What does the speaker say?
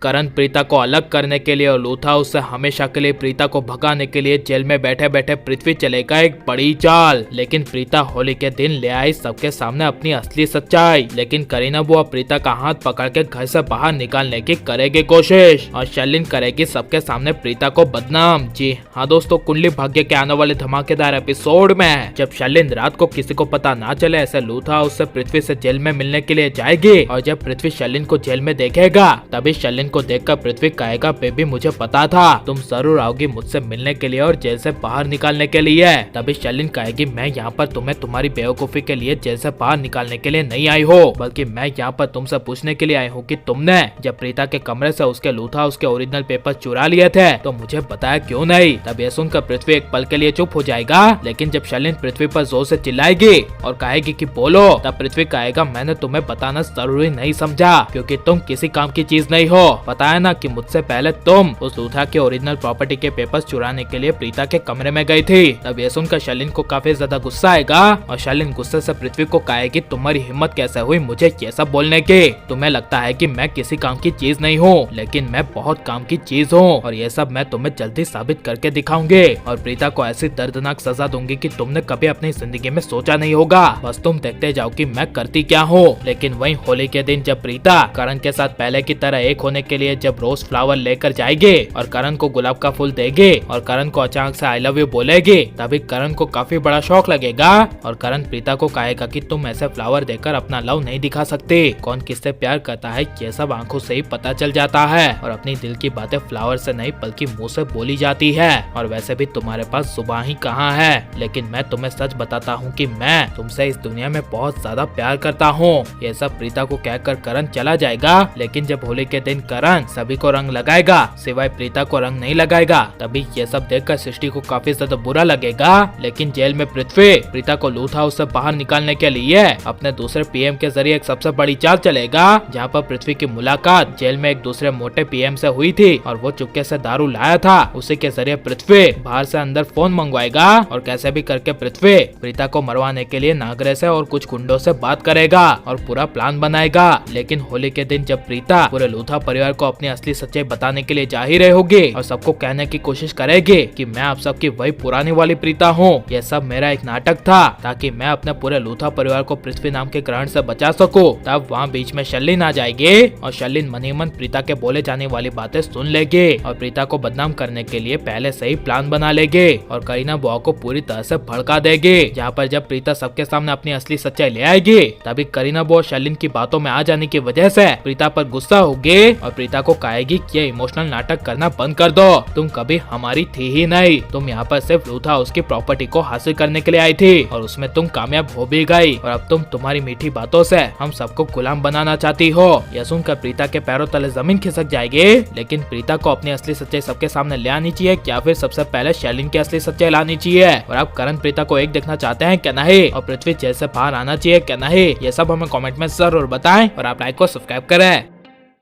करण प्रीता को अलग करने के लिए और लूथा उससे हमेशा के लिए प्रीता को भगाने के लिए जेल में बैठे बैठे पृथ्वी चलेगा एक बड़ी चाल। लेकिन प्रीता होली के दिन ले आई सबके सामने अपनी असली सच्चाई। लेकिन करीना बुआ प्रीता का हाथ पकड़ के घर से बाहर निकालने की करेगी कोशिश और शर्लिन करेगी सबके सामने प्रीता को बदनाम। जी हाँ दोस्तों, कुंडली भाग्य के आने वाले धमाकेदार एपिसोड में जब शर्लिन रात को किसी को पता ना चले ऐसे लूथा उससे पृथ्वी से जेल में मिलने के लिए जाएगी और जब पृथ्वी शर्लिन को जेल में देखेगा तभी शर्लिन को देखकर पृथ्वी कहेगा बेबी मुझे पता था तुम जरूर आओगी मुझसे मिलने के लिए और जेल से बाहर निकालने के लिए। तभी शर्लिन कहेगी मैं यहाँ पर तुम्हें तुम्हारी बेवकूफी के लिए जेल से बाहर निकालने के लिए नहीं आई हो, बल्कि मैं यहाँ पर तुमसे पूछने के लिए आई हूँ कि तुमने जब प्रीता के कमरे से उसके लूथा उसके ओरिजिनल पेपर चुरा लिए थे तो मुझे बताया क्यों नहीं। तब ये सुनकर पृथ्वी एक पल के लिए चुप हो जाएगा। लेकिन जब शर्लिन पृथ्वी पर जोर से चिल्लाएगी और कहेगी कि बोलो, तब पृथ्वी कहेगा मैंने तुम्हें बताना जरूरी नहीं समझा क्योंकि तुम किसी काम की चीज नहीं हो। पता है ना कि मुझसे पहले तुम उस लूथा के ओरिजिनल प्रॉपर्टी के पेपर्स चुराने के लिए प्रीता के कमरे में गई थी। तब ये सुनकर शर्लिन को काफी ज्यादा गुस्सा आएगा और शर्लिन गुस्से से पृथ्वी को कहेगी तुम्हारी हिम्मत कैसे हुई मुझे ये सब बोलने की। तुम्हें लगता है कि मैं किसी काम की चीज नहीं हूँ, लेकिन मैं बहुत काम की चीज हूँ और ये सब मैं तुम्हें जल्दी साबित करके दिखाऊंगी और प्रीता को ऐसी दर्दनाक सजा दूंगी कि तुमने कभी अपनी जिंदगी में सोचा नहीं होगा। बस तुम देखते जाओ कि मैं करती क्या हूँ। लेकिन वहीं होली के दिन जब प्रीता करण के साथ पहले की तरह एक होने के लिए जब रोज फ्लावर लेकर जाएगी और करण को गुलाब का फूल देगी और करण को अचानक से आई लव यू बोलेगी, तभी करण को काफी बड़ा शौक लगेगा और करण प्रीता को कहेगा कि तुम ऐसे फ्लावर देकर अपना लव नहीं दिखा सकती। कौन किससे प्यार करता है ये सब आंखों से ही पता चल जाता है और अपनी दिल की बातें फ्लावर से नहीं बल्कि मुंह से बोली जाती है। और वैसे भी तुम्हारे पास जुबान ही कहाँ है। लेकिन मैं तुम्हें सच बताता हूँ कि मैं तुमसे इस दुनिया में बहुत ज्यादा प्यार करता हूँ। ये सब प्रीता को कहकर करण चला जाएगा। लेकिन जब होली के दिन करण सभी को रंग लगाएगा सिवाय प्रीता को रंग नहीं लगाएगा। तभी ये सब देखकर सृष्टि को काफी ज्यादा बुरा लगेगा। लेकिन जेल में पृथ्वी प्रीता को लूथा उससे बाहर निकालने के लिए अपने दूसरे पीएम के जरिए एक सबसे बड़ी चाल चलेगा, जहाँ पर पृथ्वी की मुलाकात जेल में एक दूसरे मोटे पीएम से हुई थी और वो चुपके से दारू लाया था। उसी के जरिए पृथ्वी बाहर से अंदर फोन मंगवाएगा और कैसे भी करके पृथ्वी प्रीता को मरवाने के लिए नागरे से और कुछ गुंडों से बात करेगा और पूरा प्लान बनाएगा। लेकिन होली के दिन जब प्रीता पूरे लूथा परिवार को अपनी असली सच्चाई बताने के लिए जा ही रही होगी और सबको कहने की कोशिश करेगी कि मैं आप सबकी वही पुरानी वाली प्रीता हूँ, यह सब मेरा एक नाटक था ताकि मैं अपने पूरे लूथा परिवार को पृथ्वी नाम के ग्रहण से बचा सकूं। तब वहाँ बीच में शर्लिन आ जाएगी और शर्लिन मन ही मन प्रीता के बोले जाने वाली बातें सुन लेगी और प्रीता को बदनाम करने के लिए पहले से ही प्लान बना लेगी और करीना बुआ को पूरी तरह से भड़का देगी। जहाँ पर जब प्रीता सबके सामने अपनी असली सच्चाई ले आएगी तभी करीना बुआ शर्लिन की बातों में आ जाने की वजह से प्रीता पर गुस्सा होगी और प्रीता को कहेगी कि ये इमोशनल नाटक करना बंद कर दो, तुम कभी हमारी थी ही नहीं, तुम यहाँ पर सिर्फ लूथा उसकी प्रॉपर्टी को हासिल करने के लिए आई थी और उसमें तुम कामयाब हो भी गई और अब तुम तुम्हारी मीठी बातों से हम सबको गुलाम बनाना चाहती हो। यह सुनकर प्रीता के पैरों तले जमीन खिसक जाएगी। लेकिन प्रीता को अपनी असली सच्चाई सबके सामने ले आनी चाहिए या फिर सबसे पहले शर्लिन की असली सच्चाई लानी चाहिए और आप करण प्रीता को एक देखना चाहते हैं क्या नहीं और पृथ्वी जेल से बाहर आना चाहिए क्या नहीं, ये सब हमें कमेंट में जरूर बताएं और आप लाइक को सब्सक्राइब करें।